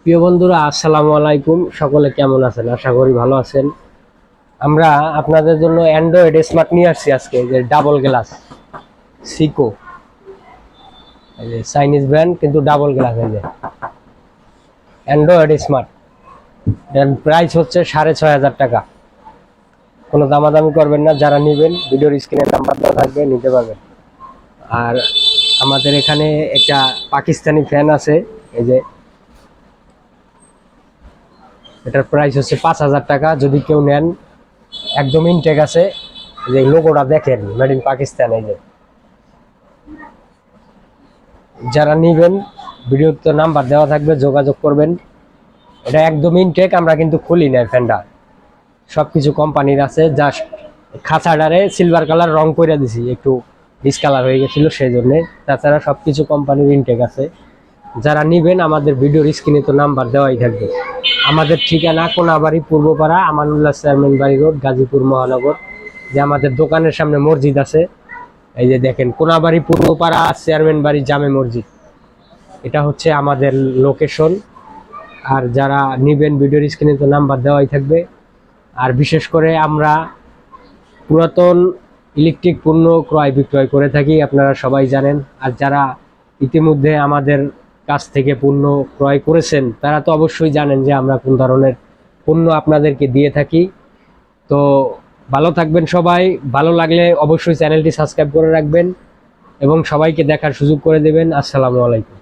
প্রিয় বন্ধুরা, আসসালামু আলাইকুম। সকলে কেমন আছেন? আশা করি ভালো আছেন। আমরা আপনাদের জন্য অ্যান্ড্রয়েড স্মার্ট নিয়ে আসছি আজকে, যে ডাবল গ্লাস সিকো, এই যে চাইনিজ ব্র্যান্ড কিন্তু ডাবল গ্লাস। এই যে অ্যান্ড্রয়েড স্মার্ট, এর প্রাইস হচ্ছে 6,500 টাকা। কোনো দামাদামি করবেন না, যারা নেবেন ভিডিওর স্ক্রিনে নাম্বার দেওয়া থাকবে, নিতে পারবেন। আর আমাদের এখানে একটা পাকিস্তানি ফ্যান আছে, এই যে এটার প্রাইস হচ্ছে 5,000 টাকা। যদি কেউ নেন, একদম ইনটেক আছে। যে লোগোটা দেখেন, মেড ইন পাকিস্তান। এই যে যারা নেবেন, ভিডিওতে নাম্বার দেওয়া থাকবে, যোগাযোগ করবেন। এটা একদম ইনটেক, আমরা কিন্তু খুলি না ফ্যানটা, সবকিছু কোম্পানির আছে। জাস্ট খাঁচাডারে সিলভার কালার রং করে দিছি, একটু ডিসকালার হয়ে গেছিল সেই জন্যে। তাছাড়া সবকিছু কোম্পানির ইনটেক আছে। যারা নেবেন, আমাদের ভিডিওর স্ক্রিনে তো নাম্বার দেওয়াই থাকবে। আমাদের ঠিকানা কোনাবাড়ি, পূর্বপাড়া, আমানুল্লাহ চেয়ারম্যান বাড়ি রোড, গাজীপুর মহানগর। যে আমাদের দোকানের সামনে মসজিদ আছে, এই যে দেখেন, কোনাবাড়ি, পূর্বপাড়া, চেয়ারম্যান বাড়ি, জামে মসজিদ। এটা হচ্ছে আমাদের লোকেশন। আর যারা নেবেন, ভিডিওর স্ক্রিনে তো নাম্বার দেওয়াই থাকবে। আর বিশেষ করে আমরা পুরাতন ইলেকট্রিক পণ্য ক্রয় বিক্রয় করে থাকি, আপনারা সবাই জানেন। আর যারা ইতিমধ্যে আমাদের কাছ থেকে পণ্য ক্রয় করেছেন, তারা তো অবশ্যই জানেন যে আমরা কোন ধরনের পণ্য আপনাদেরকে দিয়ে থাকি। তো ভালো থাকবেন সবাই। ভালো লাগলে অবশ্যই চ্যানেলটি সাবস্ক্রাইব করে রাখবেন এবং সবাইকে দেখার সুযোগ করে দেবেন। আসসালামু আলাইকুম।